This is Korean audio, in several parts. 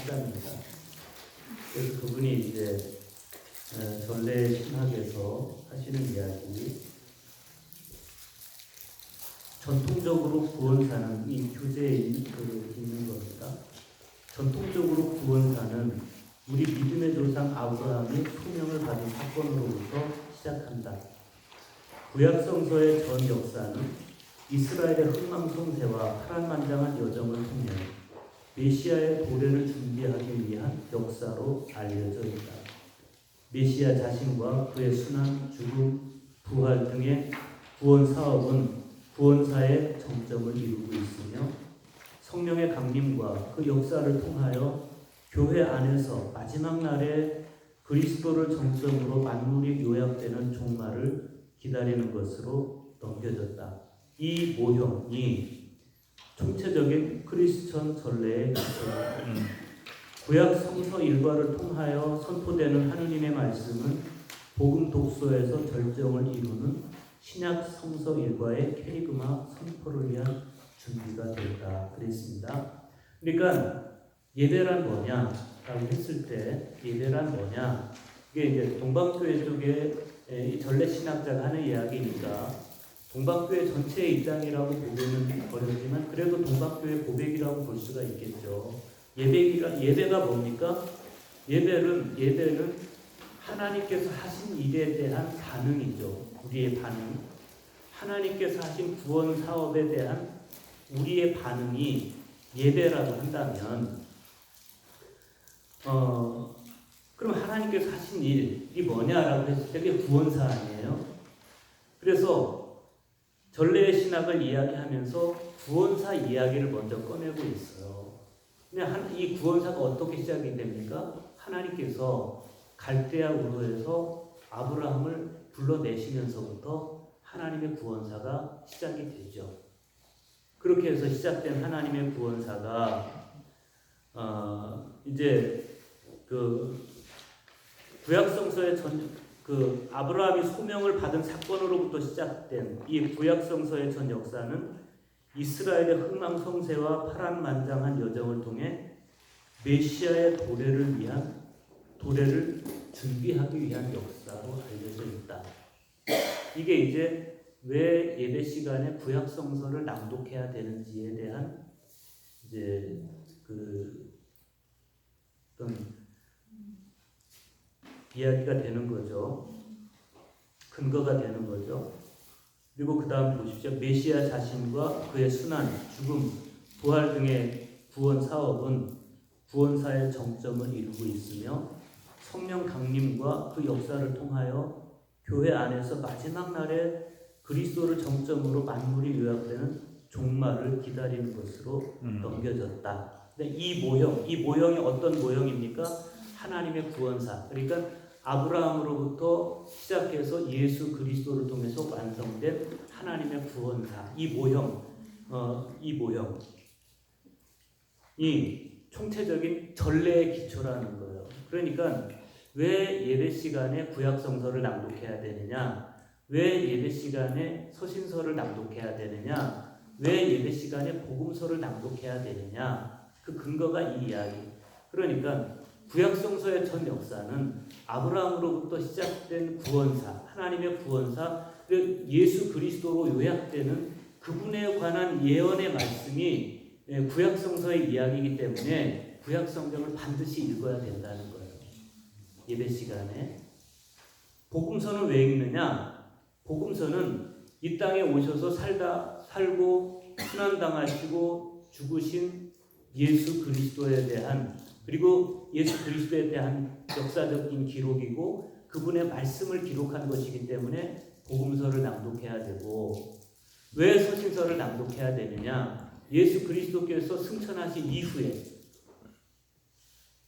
학자입니다. 그래서 그분이 이제 전래 신학에서 하시는 이야기, 전통적으로 구원사는 이 교재에 있는 겁니다. 전통적으로 구원사는 우리 믿음의 조상 아브라함이 소명을 받은 사건으로부터 시작한다. 구약성서의 전 역사는 이스라엘의 흥망성쇠와 파란만장한 여정을 통해 메시아의 도래를 준비하기 위한 역사로 알려져 있다. 메시아 자신과 그의 순환, 죽음, 부활 등의 구원 사업은 구원사의 정점을 이루고 있으며 성령의 강림과 그 역사를 통하여 교회 안에서 마지막 날에 그리스도를 정점으로 만물이 요약되는 종말을 기다리는 것으로 넘겨졌다. 이 모형이 총체적인 크리스천 전례의 기초다. 구약 성서 일과를 통하여 선포되는 하느님의 말씀은 복음 독서에서 절정을 이루는 신약 성서 일과의 캐리그마 선포를 위한 준비가 됐다. 그랬습니다. 그러니까 예배란 뭐냐라고 했을 때 예배란 뭐냐, 이게 이제 동방교회 쪽에 전래 신학자가 하는 이야기니까 동방교회 전체의 입장이라고 보기는 어렵지만 그래도 동방교회 고백이라고 볼 수가 있겠죠. 예배가 뭡니까? 예배는 하나님께서 하신 일에 대한 반응이죠. 우리의 반응. 하나님께서 하신 구원 사업에 대한 우리의 반응이 예배라고 한다면, 그럼 하나님께서 하신 일이 뭐냐라고 했을 때 그게 구원사 아니에요? 그래서 전래의 신학을 이야기하면서 구원사 이야기를 먼저 꺼내고 있어요. 근데 이 구원사가 어떻게 시작이 됩니까? 하나님께서 갈대아 우르에서 아브라함을 불러내시면서부터 하나님의 구원사가 시작이 되죠. 그렇게 해서 시작된 하나님의 구원사가 이제 그 구약성서의 그 아브라함이 소명을 받은 사건으로부터 시작된 이 구약성서의 전 역사는 이스라엘의 흥망성쇠와 파란만장한 여정을 통해 메시아의 도래를 준비하기 위한 역사로 알려져 있다. 이게 이제 왜 예배 시간에 구약성서를 낭독해야 되는지에 대한 이제 그 어떤 이야기가 되는 거죠. 근거가 되는 거죠. 그리고 그 다음 보십시오. 메시아 자신과 그의 순환, 죽음, 부활 등의 구원 사업은 구원사의 정점을 이루고 있으며 성령 강림과 그 역사를 통하여 교회 안에서 마지막 날에 그리스도를 정점으로 만물이 요약되는 종말을 기다리는 것으로 넘겨졌다. 근데 이 모형이 어떤 모형입니까? 하나님의 구원사. 그러니까 아브라함으로부터 시작해서 예수 그리스도를 통해서 완성된 하나님의 구원사. 이 모형이 총체적인 전례의 기초라는 거예요. 그러니까 왜 예배 시간에 구약성서를 낭독해야 되느냐? 왜 예배 시간에 서신서를 낭독해야 되느냐? 왜 예배 시간에 복음서를 낭독해야 되느냐? 그 근거가 이 이야기. 그러니까 구약성서의 전 역사는 아브라함으로부터 시작된 구원사, 하나님의 구원사, 예수 그리스도로 요약되는 그분에 관한 예언의 말씀이 구약성서의 이야기이기 때문에 구약성경을 반드시 읽어야 된다는 거예요. 예배 시간에. 복음서는 왜 읽느냐? 복음서는 이 땅에 오셔서 살고 순환당하시고 죽으신 예수 그리스도에 대한, 그리고 예수 그리스도에 대한 역사적인 기록이고 그분의 말씀을 기록한 것이기 때문에 복음서를 낭독해야 되고, 왜 서신서를 낭독해야 되느냐? 예수 그리스도께서 승천하신 이후에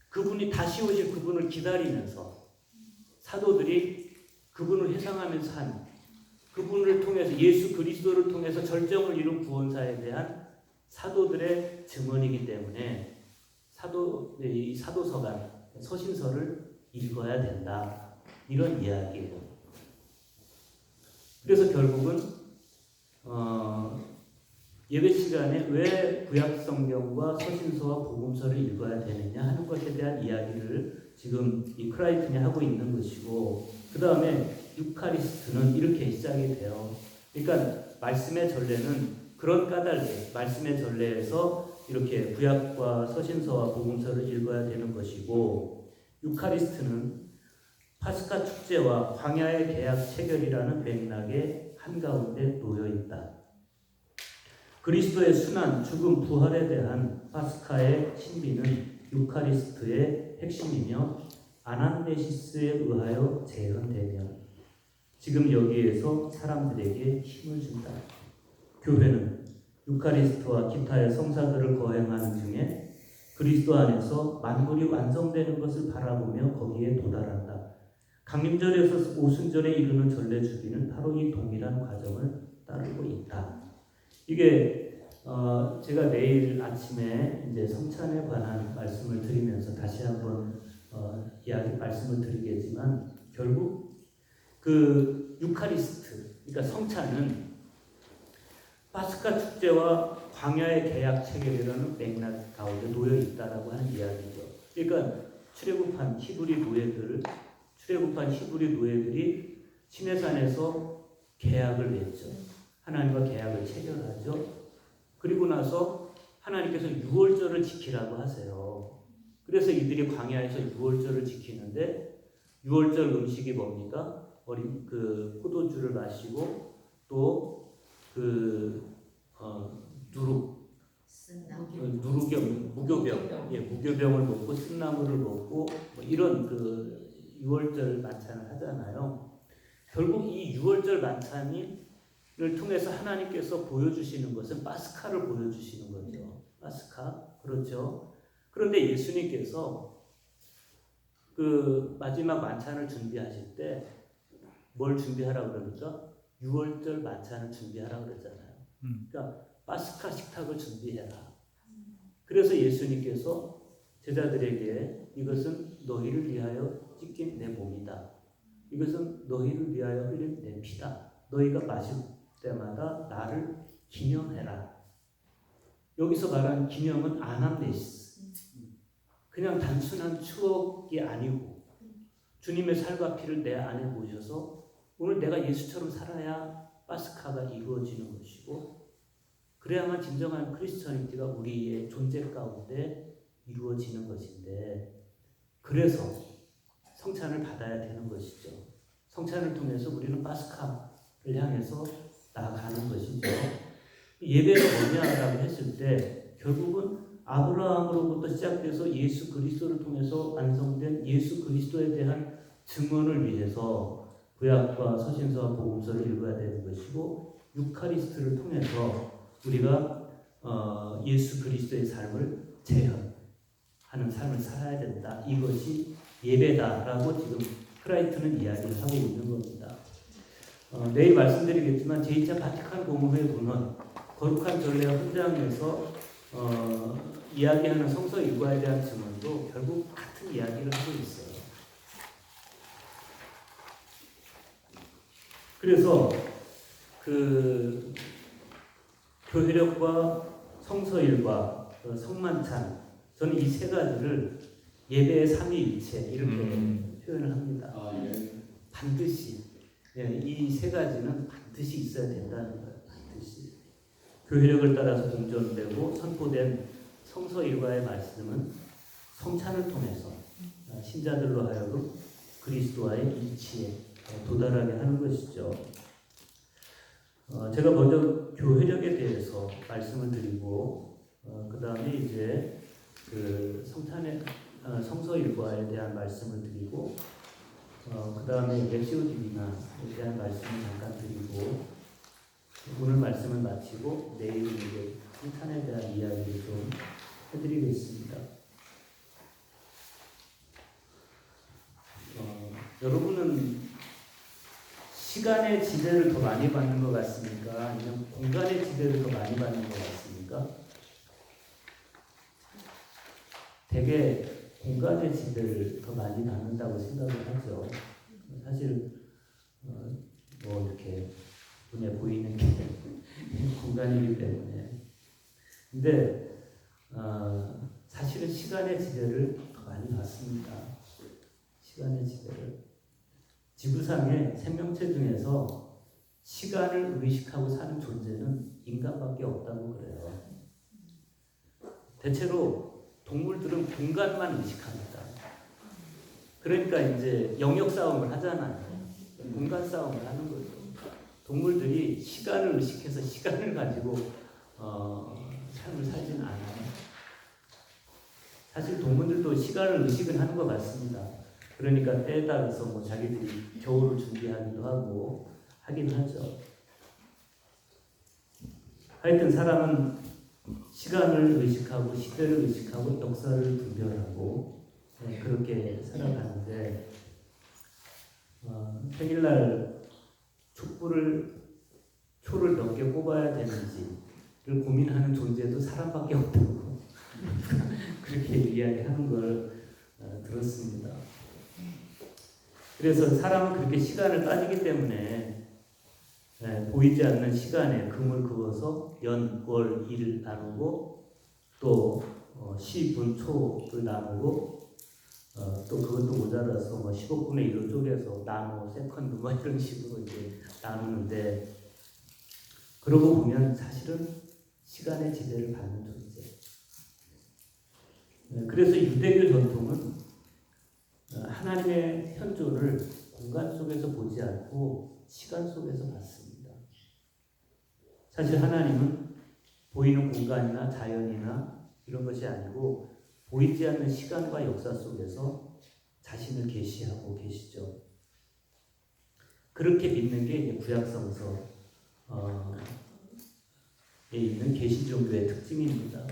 그분이 다시 오실 그분을 기다리면서 사도들이 그분을 회상하면서 한, 그분을 통해서 예수 그리스도를 통해서 절정을 이룬 구원사에 대한 사도들의 증언이기 때문에 이 사도서간, 서신서를 읽어야 된다. 이런 이야기예요. 그래서 결국은 예배 시간에 왜 구약 성경과 서신서와 복음서를 읽어야 되느냐 하는 것에 대한 이야기를 지금 이 크라이튼이 하고 있는 것이고, 그 다음에 유카리스트는 이렇게 시작이 돼요. 그러니까 말씀의 전례는 그런 까닭에 말씀의 전례에서 이렇게 구약과 서신서와 복음서를 읽어야 되는 것이고, 유카리스트는 파스카 축제와 광야의 계약 체결이라는 맥락의 한가운데 놓여 있다. 그리스도의 순환, 죽음, 부활에 대한 파스카의 신비는 유카리스트의 핵심이며 아난네시스에 의하여 재현되며 지금 여기에서 사람들에게 힘을 준다. 교회는 유카리스트와 기타의 성사들을 거행하는 중에 그리스도 안에서 만물이 완성되는 것을 바라보며 거기에 도달한다. 강림절에서 오순절에 이르는 전례 주기는 바로 이 동일한 과정을 따르고 있다. 이게 제가 내일 아침에 이제 성찬에 관한 말씀을 드리면서 다시 한번 말씀을 드리겠지만, 결국 그 유카리스트, 그러니까 성찬은 파스카 축제와 광야의 계약 체결이라는 맥락 가운데 놓여 있다라고 하는 이야기죠. 그러니까 출애굽한 히브리 노예들이 시내산에서 계약을 맺죠. 하나님과 계약을 체결하죠. 그리고 나서 하나님께서 유월절을 지키라고 하세요. 그래서 이들이 광야에서 유월절을 지키는데, 유월절 음식이 뭡니까? 어린 그 포도주를 마시고 또 무교병을 먹고 쓴나물을 먹고 뭐 이런 그 유월절 만찬을 하잖아요. 결국 이 유월절 만찬을 통해서 하나님께서 보여주시는 것은 파스카를 보여주시는 거죠. 파스카, 그렇죠. 그런데 예수님께서 그 마지막 만찬을 준비하실 때 뭘 준비하라고 그러니까 유월절 만찬을 준비하라고 그러잖아요. 그러니까 파스카 식탁을 준비해라. 그래서 예수님께서 제자들에게 이것은 너희를 위하여 찢긴 내 몸이다. 이것은 너희를 위하여 흘린 내 피다. 너희가 마실 때마다 나를 기념해라. 여기서 말하는 기념은 아남네시스. 그냥 단순한 추억이 아니고 주님의 살과 피를 내 안에 모셔서 오늘 내가 예수처럼 살아야 파스카가 이루어지는 것이고, 그래야만 진정한 크리스천리티가 우리의 존재 가운데 이루어지는 것인데, 그래서 성찬을 받아야 되는 것이죠. 성찬을 통해서 우리는 파스카를 향해서 나아가는 것이죠. 예배가 뭐냐라고 했을 때 결국은 아브라함으로부터 시작돼서 예수 그리스도를 통해서 완성된 예수 그리스도에 대한 증언을 위해서 구약과 서신서와 복음서를 읽어야 되는 것이고, 유카리스트를 통해서 우리가 예수 그리스도의 삶을 재현하는 삶을 살아야 된다. 이것이 예배다라고 지금 크라이트는 이야기를 하고 있는 겁니다. 내일 말씀드리겠지만 제2차 바티칸 공회부는 거룩한 전례 헌장에서 이야기하는 성서 일과에 대한 증언도 결국 같은 이야기를 하고 있어요. 그래서 그 교회력과 성서일과 성만찬, 저는 이 세 가지를 예배의 삼위일체 이렇게 표현을 합니다. 반드시 이 세 가지는 반드시 있어야 된다는 거예요. 반드시 교회력을 따라서 공존되고 선포된 성서일과의 말씀은 성찬을 통해서 신자들로 하여금 그리스도와의 이치에 도달하게 하는 것이죠. 제가 먼저 교회력에 대해서 말씀을 드리고 그 다음에 이제 그 성찬의 성서일과에 대한 말씀을 드리고 그 다음에 렉시오 디비나에 대한 말씀을 잠깐 드리고 오늘 말씀을 마치고 내일 이제 성찬에 대한 이야기를 좀 해드리겠습니다. 여러분은 시간의 지배를 더 많이 받는 것 같습니까? 아니면 공간의 지배를 더 많이 받는 것 같습니까? 되게 공간의 지배를 더 많이 받는다고 생각을 하죠. 사실 뭐 이렇게 눈에 보이는 게 공간이기 때문에. 근데 사실은 시간의 지배를 더 많이 받습니다. 시간의 지배를. 지구상의 생명체 중에서 시간을 의식하고 사는 존재는 인간밖에 없다고 그래요. 대체로 동물들은 공간만 의식합니다. 그러니까 이제 영역 싸움을 하잖아요. 공간 싸움을 하는 거죠. 동물들이 시간을 의식해서 시간을 가지고 삶을 살지는 않아요. 사실 동물들도 시간을 의식은 하는 것 같습니다. 그러니까 때에 따라서 뭐 자기들이 겨울을 준비하기도 하고 하긴 하죠. 하여튼 사람은 시간을 의식하고 시대를 의식하고 역사를 분별하고 그렇게 살아가는데 생일날 초를 몇 개 뽑아야 되는지를 고민하는 존재도 사람밖에 없다고 그렇게 이야기하는 걸 들었습니다. 그래서 사람은 그렇게 시간을 따지기 때문에 보이지 않는 시간에 금을 그어서 연, 월, 일을 나누고 또 시, 분, 초를 나누고 또 그것도 모자라서 뭐 15분의 1로 쪼개서 나노, 세컨드 뭐 이런 식으로 이제 나누는데 그러고 보면 사실은 시간의 지배를 받는 존재. 그래서 유대교 전통은 하나님의 현존을 공간 속에서 보지 않고 시간 속에서 봤습니다. 사실 하나님은 보이는 공간이나 자연이나 이런 것이 아니고 보이지 않는 시간과 역사 속에서 자신을 계시하고 계시죠. 그렇게 믿는 게 이제 구약성서에 있는 계시 종교의 특징입니다.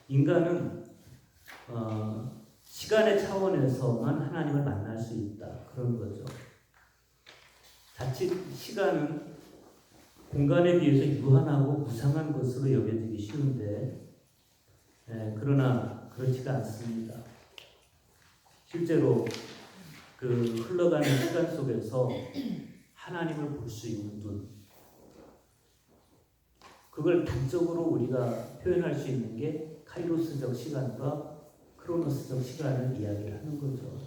인간은 시간의 차원에서만 하나님을 만날 수 있다. 그런 거죠. 자칫 시간은 공간에 비해서 유한하고 무상한 것으로 여겨지기 쉬운데 그러나 그렇지가 않습니다. 실제로 그 흘러가는 시간 속에서 하나님을 볼 수 있는 눈, 그걸 단적으로 우리가 표현할 수 있는 게 카이로스적 시간과 크로노스적 시간을 이야기를 하는 거죠.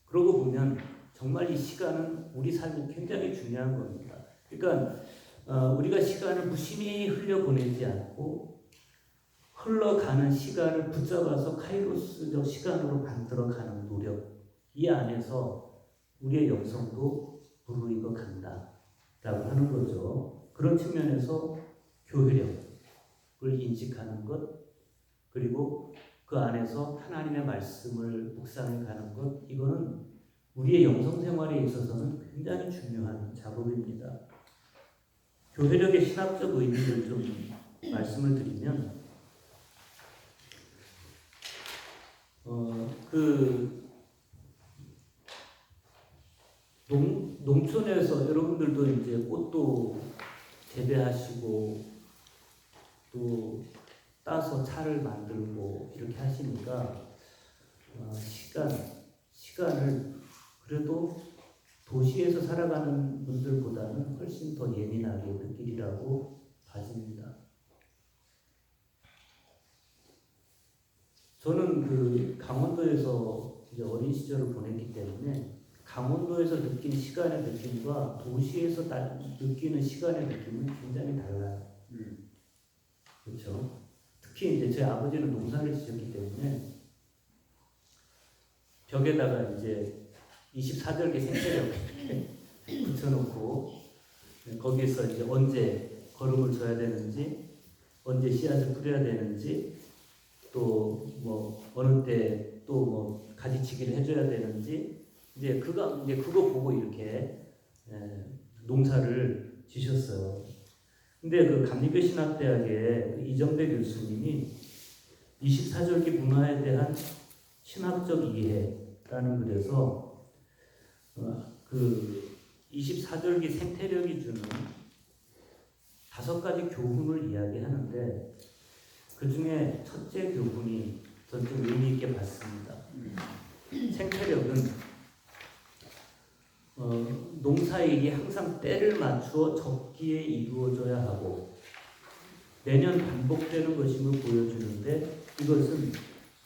그러고 보면 정말 이 시간은 우리 삶에 굉장히 중요한 겁니다. 그러니까 우리가 시간을 무심히 흘려보내지 않고 흘러가는 시간을 붙잡아서 카이로스적 시간으로 만들어가는 노력, 이 안에서 우리의 영성도 무르익어 간다라고 하는 거죠. 그런 측면에서 교회력을 인식하는 것, 그리고 그 안에서 하나님의 말씀을 묵상해 가는 것, 이거는 우리의 영성 생활에 있어서는 굉장히 중요한 작업입니다. 교회력의 신학적 의미를 좀 말씀을 드리면, 농촌에서 여러분들도 이제 꽃도 재배하시고 또 따서 차를 만들고 이렇게 하시니까 시간을 그래도 도시에서 살아가는 분들보다는 훨씬 더 예민하게 느끼리라고 봐집니다. 저는 그 강원도에서 이제 어린 시절을 보냈기 때문에 강원도에서 느낀 시간의 느낌과 도시에서 느끼는 시간의 느낌은 굉장히 달라요. 그렇죠? 특히 이제 제 아버지는 농사를 지셨기 때문에 벽에다가 이제 24절기 생태력 붙여놓고 거기서 이제 언제 거름을 줘야 되는지, 언제 씨앗을 뿌려야 되는지, 또 뭐 어느 때 또 뭐 가지치기를 해줘야 되는지 이제 그거 보고 이렇게 농사를 지셨어요. 근데 그 감리교 신학대학의 이정배 교수님이 24절기 문화에 대한 신학적 이해라는 글에서 그 24절기 생태력이 주는 5가지 교훈을 이야기하는데 그 중에 첫째 교훈이 저는 좀 의미 있게 봤습니다. 생태력은 농사일이 항상 때를 맞추어 적기에 이루어져야 하고 매년 반복되는 것임을 보여주는데 이것은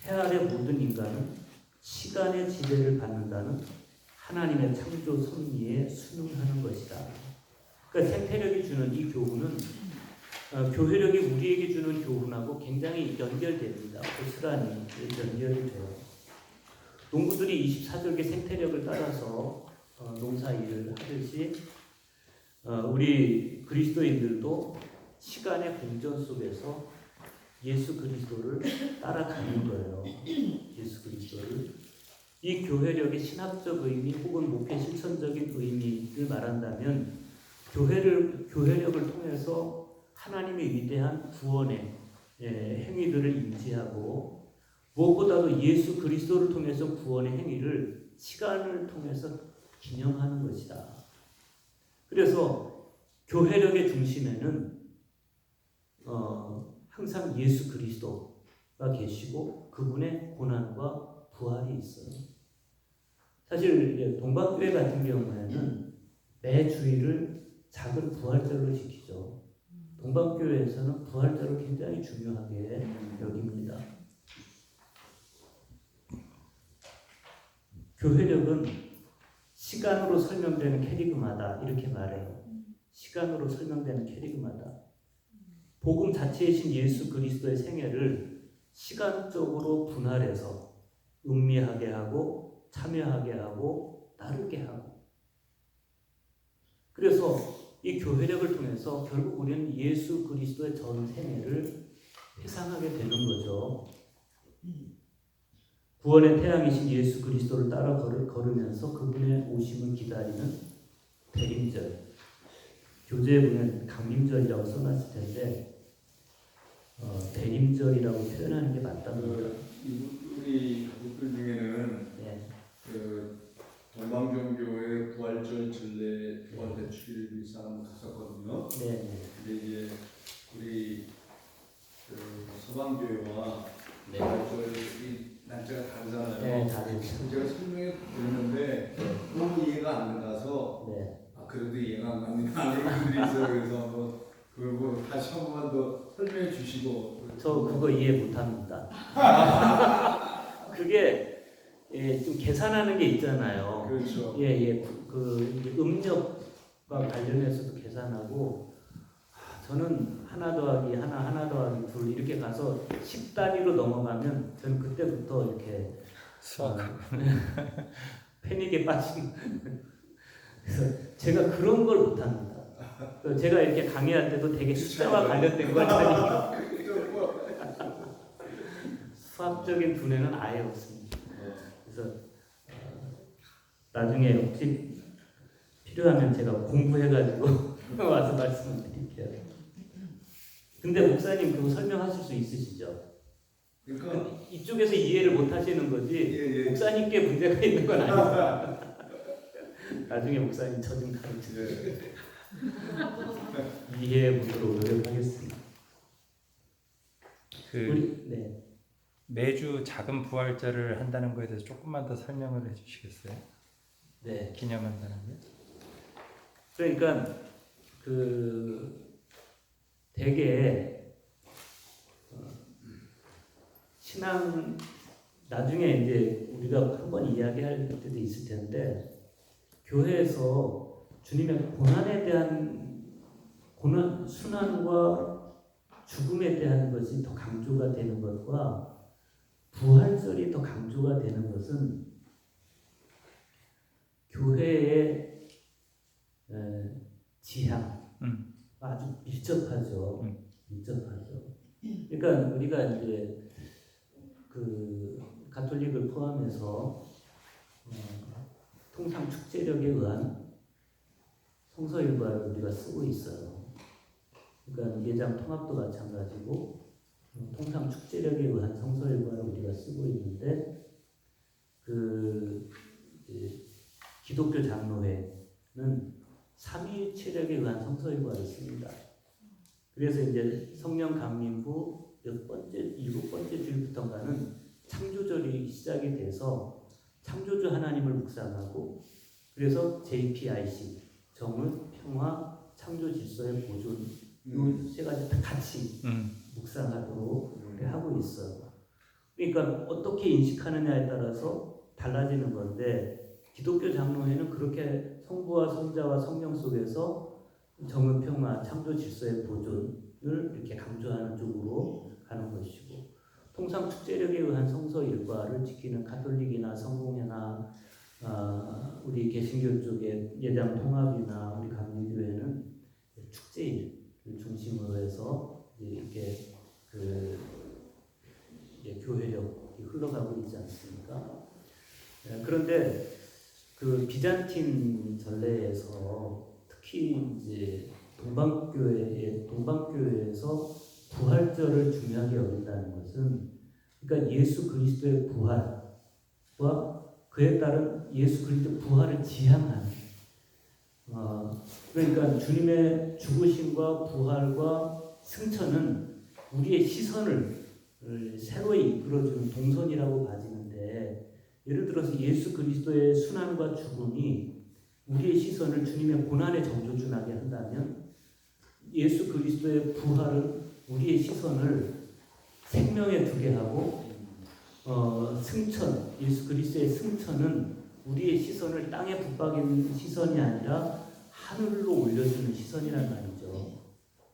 해 아래 모든 인간은 시간의 지배를 받는다는 하나님의 창조 섭리에 순응하는 것이다. 그러니까 생태력이 주는 이 교훈은 교회력이 우리에게 주는 교훈하고 굉장히 연결됩니다. 고스란히 연결이 돼요. 농부들이 24절기 생태력을 따라서 농사일을 하듯이 우리 그리스도인들도 시간의 공전 속에서 예수 그리스도를 따라가는 거예요. 예수 그리스도를. 이 교회력의 신학적 의미 혹은 목회 실천적인 의미를 말한다면 교회력을 통해서 하나님의 위대한 구원의 행위들을 인지하고 무엇보다도 예수 그리스도를 통해서 구원의 행위를 시간을 통해서 기념하는 것이다. 그래서 교회력의 중심에는 항상 예수 그리스도가 계시고 그분의 고난과 부활이 있어요. 사실 동방교회 같은 경우에는 매 주일을 작은 부활절로 지키죠. 동방교회에서는 부활절을 굉장히 중요하게 여깁니다. 교회력은 시간으로 설명되는 캐리그마다 이렇게 말해요. 시간으로 설명되는 캐리그마다. 복음 자체이신 예수 그리스도의 생애를 시간적으로 분할해서 음미하게 하고 참여하게 하고 따르게 하고 그래서 이 교회력을 통해서 결국 우리는 예수 그리스도의 전 생애를 회상하게 되는 거죠. 구원의 태양이신 예수 그리스도를 따라 걸으면서 그분의 오심을 기다리는 대림절. 교재에 보면 강림절이라고 써놨을 텐데 대림절이라고 표현하는 게 맞답니다. 우리 가족들 중에는 동방종교의 부활절 전례 부활 대축일 사람 갔었거든요. 근데 이제 우리 서방교회와 부활절이 날짜가 다르잖아요. 제가 설명해 드렸는데 너무 이해가 안 가서 그래도 이해가 안 갑니다. 그런 분들이 있어요. 그래서 그거 다시 한 번만 더 설명해 주시고. 저 그거 이해 못합니다. 그게 좀 계산하는 게 있잖아요. 그렇죠. 그 음력과 관련해서도 계산하고 저는 하나 더하기 하나 더하기 둘 이렇게 가서 10단위로 넘어가면 저는 그때부터 이렇게 패닉에 빠진. 그래서 제가 그런 걸 못합니다. 제가 이렇게 강의할 때도 되게 숫자와 관련된 걸 하니까 수학적인 분야는 아예 없습니다. 그래서 나중에 혹시 필요하면 제가 공부해가지고 와서 말씀을 드릴게요. 근데 목사님 그거 설명하실 수 있으시죠? 그러니까 이쪽에서 이해를 못 하시는 거지 목사님께 문제가 있는 건 아니죠. 나중에 목사님 저 좀 가르쳐주세요. 이해해 보도록 노력하겠습니다. 매주 작은 부활절을 한다는 거에 대해서 조금만 더 설명을 해주시겠어요? 네. 기념한다는 게? 그러니까 대개 신앙 나중에 이제 우리가 한번 이야기할 때도 있을 텐데 교회에서 주님의 고난에 대한 순환과 죽음에 대한 것이 더 강조가 되는 것과 부활절이 더 강조가 되는 것은 교회의 지향 아주 밀접하죠. 밀접하죠. 그러니까 우리가 이제 그 가톨릭을 포함해서 통상 축제력에 의한 성서 일과를 우리가 쓰고 있어요. 그러니까 예장 통합도 마찬가지고 통상 축제력에 의한 성서 일과를 우리가 쓰고 있는데 기독교 장로회는 삼위일체력에 의한 성서 일과를 씁니다. 그래서 이제 성령 강림부 7번째 주일부터인가는 창조절이 시작이 돼서 창조주 하나님을 묵상하고 그래서 JPIC, 정의, 평화, 창조 질서의 보존 이 세 가지 다 같이 묵상하도록 하고 있어요. 그러니까 어떻게 인식하느냐에 따라서 달라지는 건데 기독교 장로회는 그렇게 성부와 성자와 성령 속에서 정의, 평화, 창조 질서의 보존을 이렇게 강조하는 쪽으로 가는 것이고 통상 축제력에 의한 성서 일과를 지키는 가톨릭이나 성공회나 우리 개신교 쪽의 예당 통합이나 우리 감리교회는 축제일을 중심으로 해서 이렇게 교회력이 흘러가고 있지 않습니까? 그런데 그 비잔틴 전례에서 특히 이제 동방교회에서 부활절을 중요하게 여긴다는 것은 그러니까 예수 그리스도의 부활과 그에 따른 예수 그리스도의 부활을 지향하는 그러니까 주님의 죽으심과 부활과 승천은 우리의 시선을 새로이 이끌어주는 동선이라고 봐지는데 예를 들어서 예수 그리스도의 순환과 죽음이 우리의 시선을 주님의 고난의 정조준하게 한다면 예수 그리스도의 부활은 우리의 시선을 생명에 두게 하고 승천, 예수 그리스도의 승천은 우리의 시선을 땅에 붙박이는 시선이 아니라 하늘로 올려주는 시선이란 말이죠.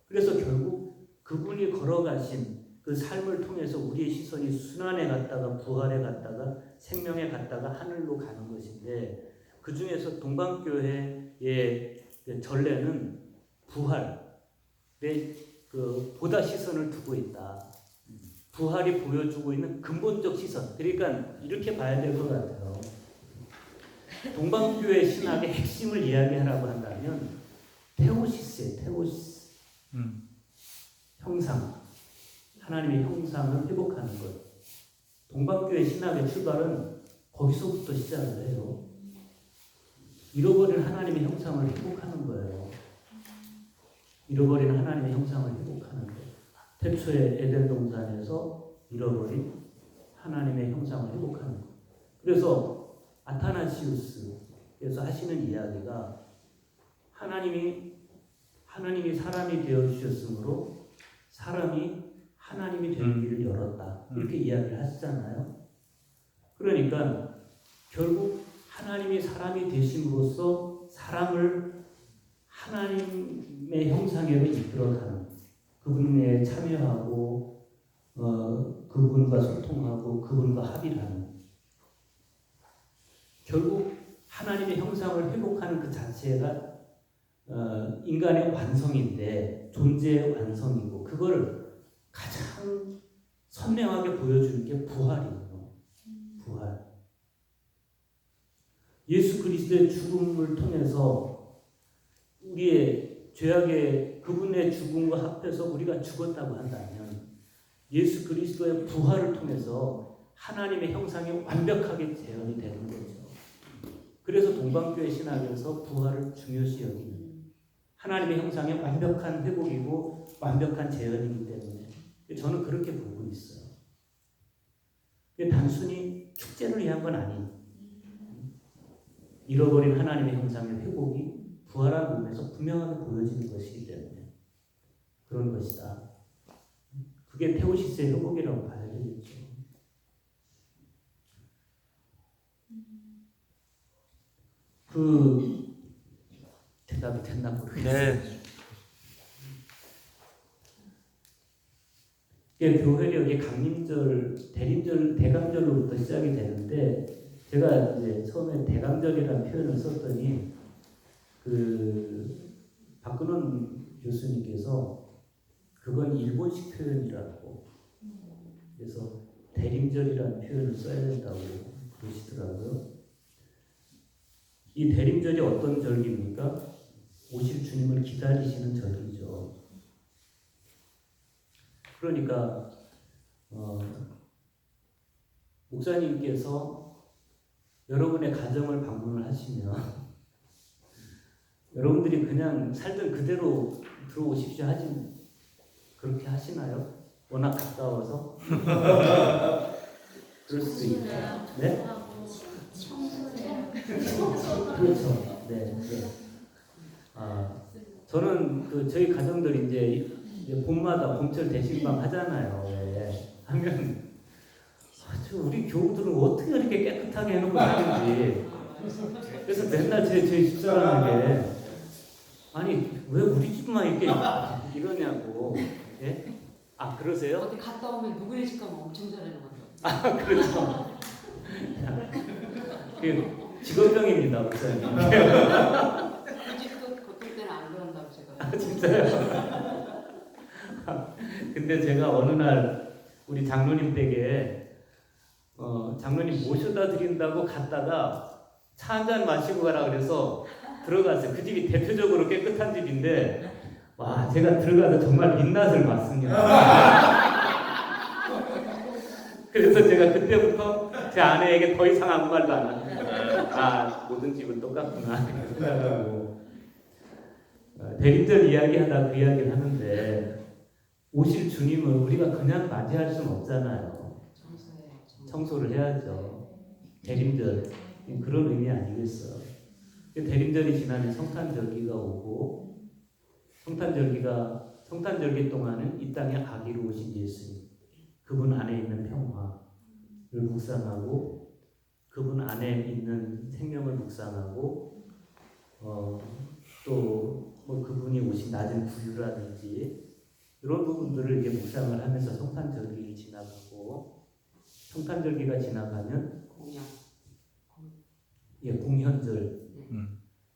그래서 결국 그분이 걸어가신 그 삶을 통해서 우리의 시선이 순환에 갔다가 부활에 갔다가 생명에 갔다가 하늘로 가는 것인데 그 중에서 동방교회의 전례는 부활에 보다 시선을 두고 있다. 부활이 보여주고 있는 근본적 시선. 그러니까 이렇게 봐야 될 것 같아요. 동방교회 신학의 핵심을 이야기하라고 한다면 테오시스예요. 형상. 하나님의 형상을 회복하는 것. 동방교회 신학의 출발은 거기서부터 시작을 해요. 잃어버린 하나님의 형상을 회복하는 거예요. 잃어버린 하나님의 형상을 회복하는 거예요. 태초에 에덴 동산에서 잃어버린 하나님의 형상을 회복하는 거예요. 그래서 아타나시우스에서 하시는 이야기가 하나님이 사람이 되어 주셨으므로 사람이 하나님이 되는 길을 열었다. 이렇게 이야기를 하시잖아요. 그러니까 결국 하나님이 사람이 되심으로써 사람을 하나님의 형상으로 이끌어가는 그분에 참여하고 그분과 소통하고 그분과 합의하는 결국 하나님의 형상을 회복하는 그 자체가 인간의 완성인데 존재의 완성이고 그걸 가장 선명하게 보여주는 게 부활이에요. 부활. 예수 그리스도의 죽음을 통해서 우리의 죄악의 그분의 죽음과 합해서 우리가 죽었다고 한다면 예수 그리스도의 부활을 통해서 하나님의 형상이 완벽하게 재현이 되는 거죠. 그래서 동방교회 신학에서 부활을 중요시 여기는 하나님의 형상의 완벽한 회복이고 완벽한 재현이기 때문에 저는 그렇게 보고 있어요. 단순히 축제를 위한 건 아닌 잃어버린 하나님의 형상의 회복이 부활한 몸에서 분명하게 보여지는 것이기 때문에 그런 것이다. 그게 테오시스의 회복이라고 봐야 되겠죠. 그 대답이 됐나 모르겠어요. 네. 교회력이 강림절, 대강절로부터 시작이 되는데 제가 이제 처음에 대강절이라는 표현을 썼더니 박근원 교수님께서 그건 일본식 표현이라고 그래서 대림절이라는 표현을 써야 된다고 그러시더라고요. 이 대림절이 어떤 절기입니까? 오실 주님을 기다리시는 절기죠. 그러니까 목사님께서 여러분의 가정을 방문을 하시면 여러분들이 그냥 살던 그대로 들어오십시오 하지 그렇게 하시나요? 워낙 가까워서? 그럴 수도 있죠. 네? 그렇죠. 네. 저는 그 저희 가정들이 이제 봄마다 봄철 대식방 하잖아요. 왜? 하면 우리 교우들은 어떻게 이렇게 깨끗하게 해놓고 사는지. 그래서 맨날 제 집사람에게 아니 왜 우리 집만 이렇게 이러냐고. 예? 아 그러세요? 어디 갔다 오면 누구네 집 가면 엄청 잘하는 거죠. 아 그렇죠. 그 직업병입니다, 목사님. 그 집도 어떨 때는 안 그런다고 제가. 아 진짜요? 근데 제가 어느 날 우리 장로님 댁에 장로님 모셔다 드린다고 갔다가 차 한 잔 마시고 가라 그래서 들어갔어요. 그 집이 대표적으로 깨끗한 집인데 와 제가 들어가서 정말 민낯을 봤습니다. 그래서 제가 그때부터 제 아내에게 더 이상 아무 말도 안 합니다. 아 모든 집은 똑같구나 생각하고 대림절 이야기하다 그 이야기를 하는데 오실 주님을 우리가 그냥 맞이할 수는 없잖아요. 청소를 해야죠. 대림절 그런 의미 아니겠어요. 대림절이 지나면 성탄절기가 오고 성탄절기 동안은 이 땅에 아기로 오신 예수님 그분 안에 있는 평화를 묵상하고 그분 안에 있는 생명을 묵상하고 또 뭐 그분이 오신 낮은 부유라든지 이런 부분들을 이제 묵상을 하면서 성탄절기 지나가고 성탄절기가 지나가면 공현절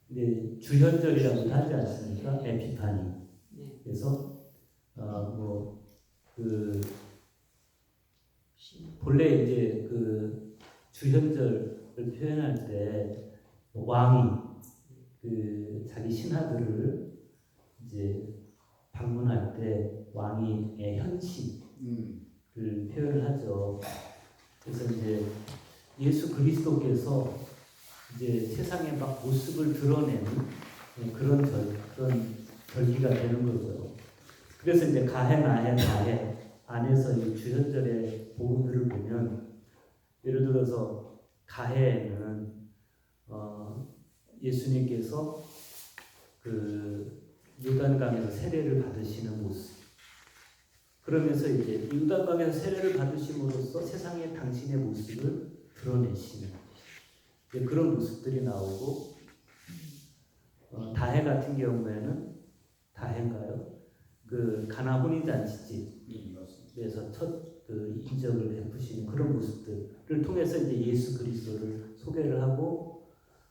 이제 주현절이라고도 하지 않습니까? 에피파니. 그래서 본래 이제 그 주현절을 표현할 때 왕이 그 자기 신하들을 이제 방문할 때 왕의 현실을 표현을 하죠. 그래서 이제 예수 그리스도께서 이제 세상에 막 모습을 드러내는 그런 절기가 되는 거죠. 그래서 이제 가해 나해 나해 안에서 이 주현절의 복음들을 보면 예를 들어서 가해에는 예수님께서 그 요단강에서 세례를 받으시는 모습. 그러면서 이제 요단강에서 세례를 받으심으로써 세상에 당신의 모습을 드러내시는 그런 모습들이 나오고 다해 같은 경우에는 다해인가요? 그 가나 혼인잔치집에서 첫 그 인적을 베푸시는 그런 모습들을 통해서 이제 예수 그리스도를 소개를 하고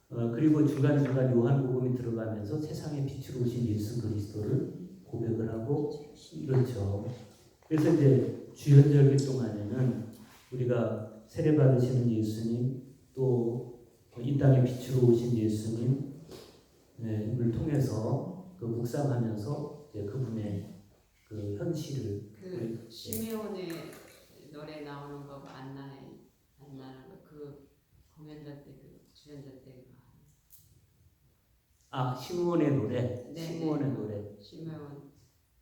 그리고 중간중간 요한복음이 들어가면서 세상에 빛으로 오신 예수 그리스도를 고백을 하고 그렇죠. 그래서 이제 주현절기 동안에는 우리가 세례 받으시는 예수님 또 이 땅에 빛으로 오신 예수님을 통해서 그 묵상하면서 이제 그분의 그 현실을 그 시메온의 노래 나오는 거 안 나는 거 그 공연절 때 그 주연절 때 시므온의 노래. 네, 시므온의 노래.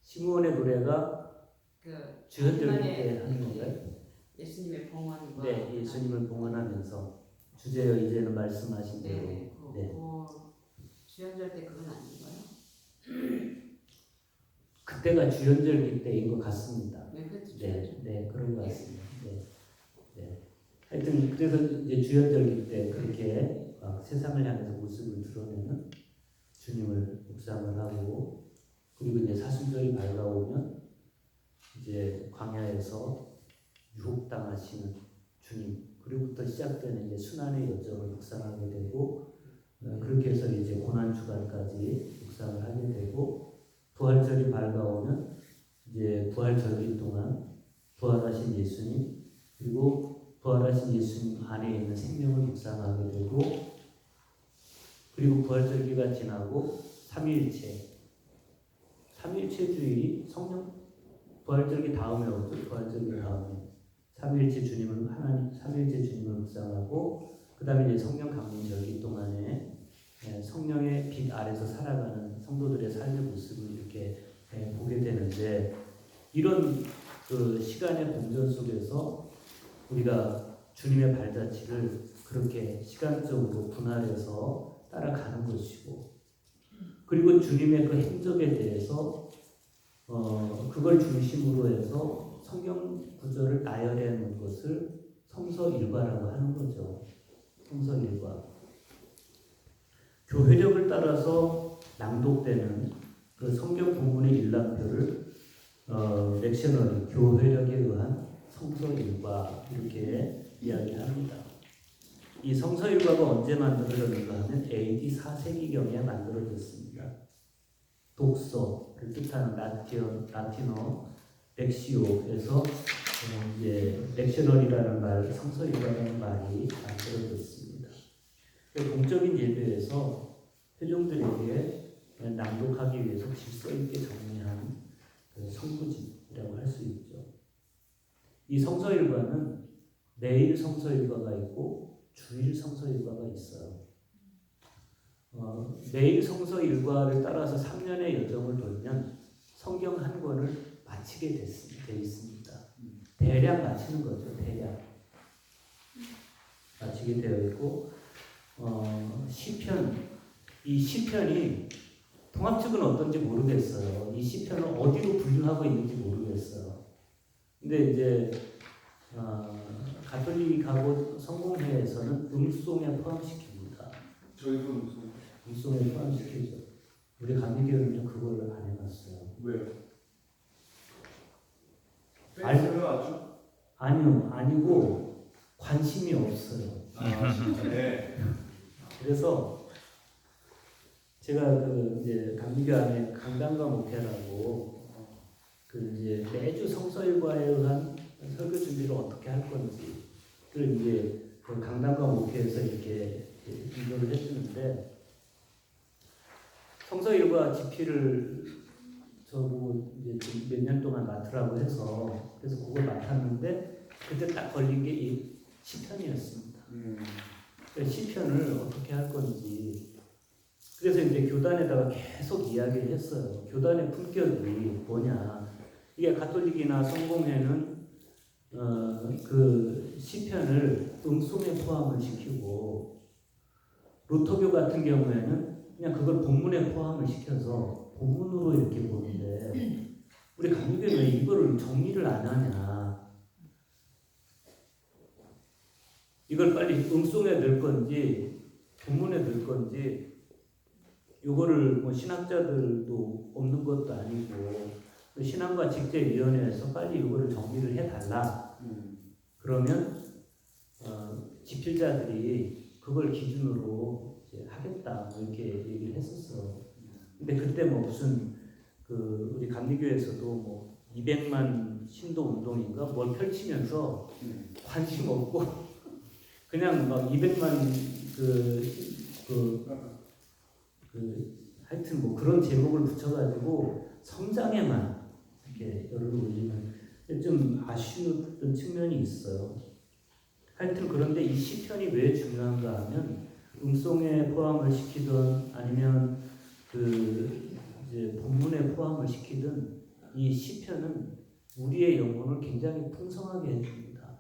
시메온 노래가 그 주현절기 때 하는 건가요? 예수님의 봉헌과 네, 예수님을 봉헌하면서 주제여 이제는 말씀하신 대로. 네. 주연절 때 그건 아닌가요? 그때가 주현절기 때인 것 같습니다. 네, 그렇죠. 네, 그런 것 같습니다. 네. 하여튼 그래서 이제 주현절기 때 그렇게 세상을 향해서 모습을 드러내는 주님을 묵상을 하고 그리고 이제 사순절이 밝아오면 이제 광야에서 유혹당하시는 주님 그리고부터 시작되는 이제 순환의 여정을 묵상하게 되고 그렇게 해서 이제 고난 주간까지 묵상을 하게 되고 부활절이 밝아오면 이제 부활절기 동안 부활하신 예수님 그리고 부활하신 예수님 안에 있는 생명을 묵상하게 되고 그리고 부활절기가 지나고 삼위일체주의 성령 부활절기 다음에 오죠. 부활절기 다음에 삼위일체 주님을 삼위일체 주님을 묵상하고 그 다음에 이제 성령 강림절기 동안에 성령의 빛 아래서 살아가는 성도들의 삶의 모습을 이렇게 보게 되는데 이런 그 시간의 공전 속에서 우리가 주님의 발자취를 그렇게 시간적으로 분할해서 따라가는 것이고, 그리고 주님의 그 행적에 대해서 그걸 중심으로 해서 성경 구절을 나열해 놓은 것을 성서 일과라고 하는 거죠. 성서 일과. 교회력을 따라서 낭독되는 그 성경 본문의 일람표를 렉셔너리, 교회력에 의한 성서 일과 이렇게 이야기합니다. 이 성서 일과가 언제 만들어졌는가 하면 AD 4세기경에 만들어졌습니다. 독서를 뜻하는 라틴어 렉시오에서 이제 렉셔너리라는 말, 성서 일과라는 말이 만들어졌습니다. 공적인 예배에서 회중들에게 낭독하기 위해서 질서 있게 정리한 그 성구집이라고 할 수 있죠. 이 성서 일과는 매일 성서 일과가 있고 주일 성서 일과가 있어요. 매일 성서 일과를 따라서 3년의 여정을 돌면 성경 한 권을 마치게 돼 있습니다. 대략 마치는 거죠. 대략 마치게 되어 있고 시편, 이 시편이 통합측은 어떤지 모르겠어요. 이 시편을 어디로 분류하고 있는지 모르겠어요. 근데 이제 가톨릭하고 성공회에서는 음송에 포함시킵니다. 저희도 음송에 포함시키죠. 우리 감리교회는 그걸 안 해놨어요. 왜요? 뺀스가 아주? 아니요, 아니고 관심이 없어요. 네. 그래서 제가 그 이제 감리교 안에 강단과 목회라고 그 이제 매주 성서일과에 의한 설교 준비를 어떻게 할 건지 그 이제 그 강단과 목회에서 이렇게 인도를 해주는데 성서일과 집필을 저보고 이제 몇 년 동안 맡으라고 해서 그래서 그걸 맡았는데 그때 딱 걸린 게 이 시편이었습니다. 시편을 어떻게 할 건지 그래서 이제 교단에다가 계속 이야기를 했어요. 교단의 품격이 뭐냐? 이게 가톨릭이나 성공회는 그 시편을 음송에 포함을 시키고 루터교 같은 경우에는 그냥 그걸 본문에 포함을 시켜서 본문으로 이렇게 보는데 우리 감리교는 왜 이거를 정리를 안 하냐? 이걸 빨리 음송에 넣을 건지 본문에 넣을 건지 이거를 뭐 신학자들도 없는 것도 아니고 신앙과 직제위원회에서 빨리 이거를 정리를 해달라. 그러면 집필자들이 그걸 기준으로 이제 하겠다 이렇게 얘기를 했었어. 근데 그때 뭐 무슨 그 우리 감리교에서도 뭐 200만 신도 운동인가 뭘 펼치면서 관심 없고 그냥 막 200만 하여튼 뭐 그런 제목을 붙여가지고 성장에만 이렇게 열을 올리는 좀 아쉬웠던 측면이 있어요. 하여튼 그런데 이 시편이 왜 중요한가 하면 음송에 포함을 시키든 아니면 그 이제 본문에 포함을 시키든 이 시편은 우리의 영혼을 굉장히 풍성하게 해줍니다.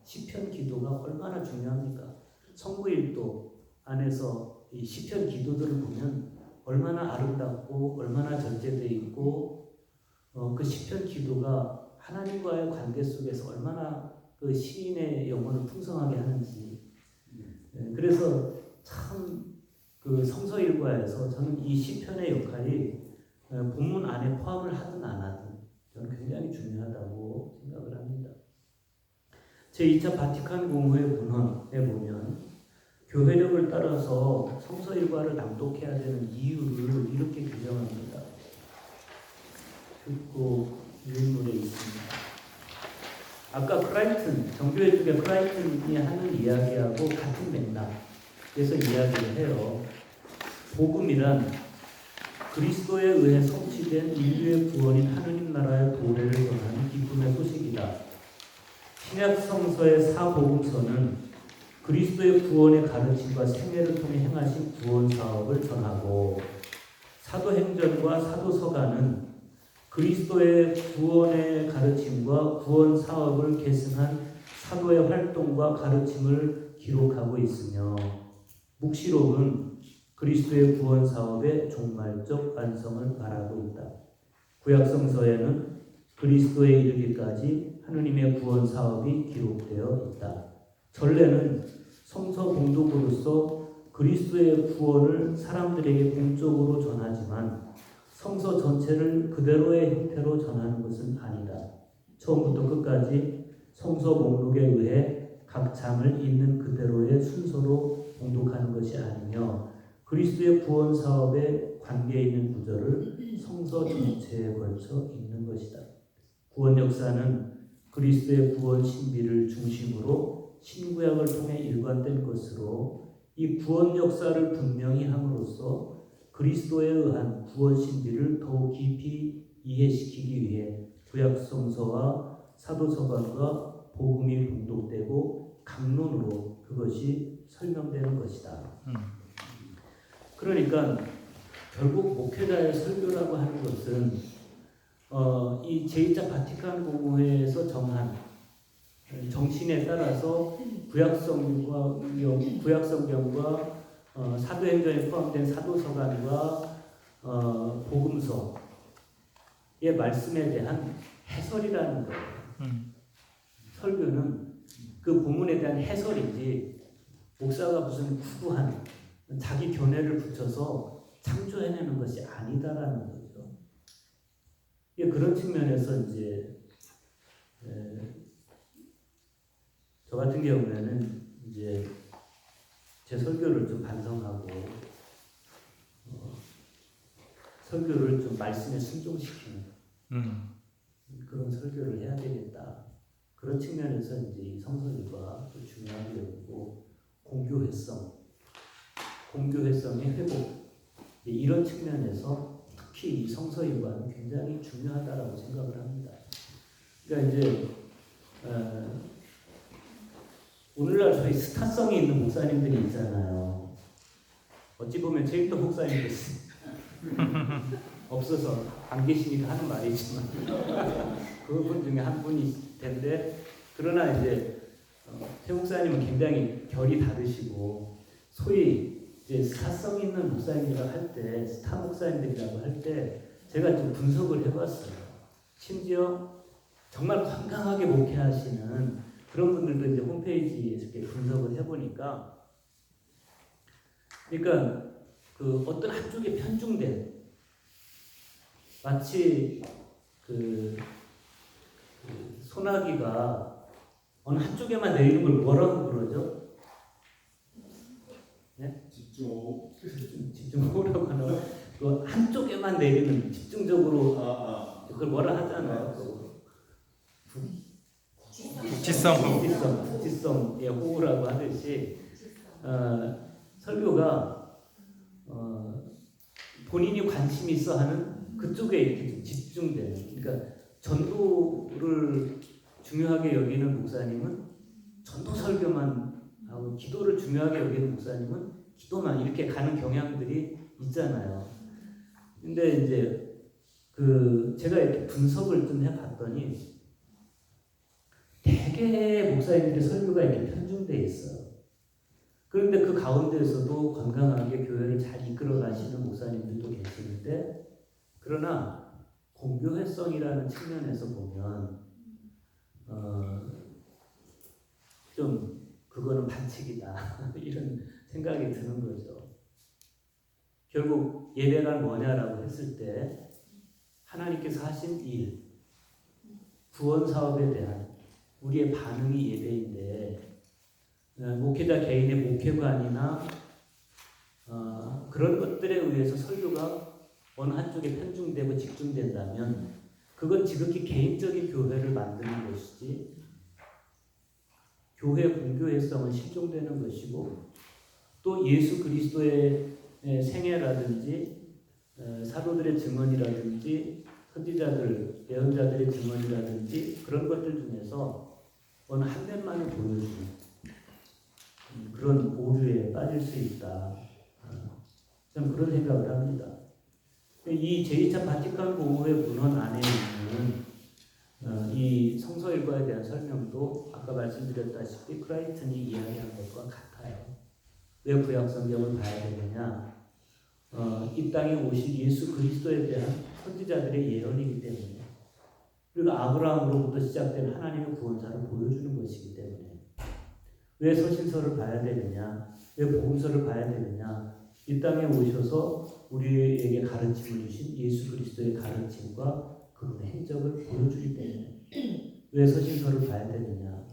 시편 기도가 얼마나 중요합니까? 성구일도 안에서 이 시편 기도들을 보면 얼마나 아름답고 얼마나 절제되어 있고 그 시편 기도가 하나님과의 관계 속에서 얼마나 그 시인의 영혼을 풍성하게 하는지 그래서 참 그 성서일과에서 저는 이 시편의 역할이 본문 안에 포함을 하든 안 하든 저는 굉장히 중요하다고 생각을 합니다. 제2차 바티칸 공회의 문헌에 보면 교회력을 따라서 성서일과를 낭독해야 되는 이유를 이렇게 규정합니다. 듣고 유인물에 있습니다. 아까 크라이튼, 정교회 쪽에 크라이튼이 하는 이야기하고 같은 맥락에서 이야기를 해요. 복음이란 그리스도에 의해 성취된 인류의 구원인 하느님 나라의 도래를 전하는 기쁨의 소식이다. 신약 성서의 사복음서는 그리스도의 구원의 가르침과 생애를 통해 행하신 구원 사업을 전하고 사도행전과 사도서가는 그리스도의 구원의 가르침과 구원 사업을 계승한 사도의 활동과 가르침을 기록하고 있으며 묵시록은 그리스도의 구원 사업의 종말적 완성을 말하고 있다. 구약성서에는 그리스도에 이르기까지 하느님의 구원 사업이 기록되어 있다. 전례는 성서 공동으로서 그리스도의 구원을 사람들에게 공적으로 전하지만 성서 전체를 그대로의 형태로 전하는 것은 아니다. 처음부터 끝까지 성서 목록에 의해 각 장을 있는 그대로의 순서로 봉독하는 것이 아니며 그리스도의 구원 사업에 관계 있는 구절을 성서 전체에 걸쳐 읽는 것이다. 구원 역사는 그리스도의 구원 신비를 중심으로 신구약을 통해 일관된 것으로 이 구원 역사를 분명히 함으로써 그리스도에 의한 구원 신비를 더욱 깊이 이해시키기 위해 구약 성서와 사도서관과 복음이 봉독되고 강론으로 그것이 설명되는 것이다. 그러니까 결국 목회자의 설교라고 하는 것은 이 제2차 바티칸 공회에서 정한 정신에 따라서 구약성경과 사도행전에 포함된 사도서관과 복음서의 말씀에 대한 해설이라는 거예요. 설교는 그 본문에 대한 해설이지 목사가 무슨 구구한 자기 견해를 붙여서 창조해내는 것이 아니다라는 거죠. 그런 측면에서 이제 저 같은 경우에는 이제 제 설교를 좀 반성하고 설교를 좀 말씀에 순종시키는 그런 설교를 해야 되겠다. 그런 측면에서 이제 이 성서일과 또 중요하게 여기고 공교회성의 회복 이런 측면에서 특히 이 성서일과는 굉장히 중요하다라고 생각을 합니다. 그러니까 이제 오늘날 저희 스타성이 있는 목사님들이 있잖아요. 어찌 보면 제일도 목사님들 없어서 안 계시니까 하는 말이지만 그분 중에 한 분이 텐데 그러나 이제 최 목사님은 굉장히 결이 다르시고 소위 이제 스타성 있는 목사님이라고 할 때 스타 목사님들이라고 할 때 제가 좀 분석을 해봤어요. 심지어 정말 건강하게 목회하시는 그런 분들도 이제 홈페이지에 이렇게 분석을 해보니까 그러니까 그 어떤 한쪽에 편중된 마치 그 소나기가 어느 한쪽에만 내리는 걸 뭐라고 그러죠? 네? 집중호우라고 하나? 그 한쪽에만 내리는 집중적으로 그걸 뭐라 하잖아요. 국지성의 호우라고 하듯이 설교가 본인이 관심 있어 하는 그쪽에 이렇게 좀 집중되는. 그러니까 전도를 중요하게 여기는 목사님은 전도 설교만 하고 기도를 중요하게 여기는 목사님은 기도만 이렇게 가는 경향들이 있잖아요. 근데 이제 제가 이렇게 분석을 좀 해봤더니 대개 목사님들의 설교가 이렇게 편중돼 있어요. 그런데 그 가운데에서도 건강하게 교회를 잘 이끌어 가시는 목사님들도 계시는데 그러나 공교회성이라는 측면에서 보면 좀 그거는 반칙이다 이런 생각이 드는 거죠. 결국 예배가 뭐냐라고 했을 때 하나님께서 하신 일, 구원 사업에 대한 우리의 반응이 예배인데 목회자 개인의 목회관이나 그런 것들에 의해서 설교가 어느 한쪽에 편중되고 집중된다면 그건 지극히 개인적인 교회를 만드는 것이지 교회 공교회성은 실종되는 것이고 또 예수 그리스도의 생애라든지 사도들의 증언이라든지 선지자들, 예언자들의 증언이라든지 그런 것들 중에서 어느 한 면만을 보여주는 그런 오류에 빠질 수 있다. 저는 그런 생각을 합니다. 이 제2차 바티칸 공회의 문헌 안에 있는 이 성서일과에 대한 설명도 아까 말씀드렸다시피 크라이튼이 이야기한 것과 같아요. 왜 구약 성경을 봐야 되느냐? 이 땅에 오실 예수 그리스도에 대한 선지자들의 예언이기 때문에, 그리고 아브라함으로부터 시작된 하나님의 구원사를 보여주는 것이기 때문에, 왜 서신서를 봐야 되느냐, 왜 복음서를 봐야 되느냐, 이 땅에 오셔서 우리에게 가르침을 주신 예수 그리스도의 가르침과 그분의 행적을 보여주기 때문에 왜 서신서를 봐야 되느냐,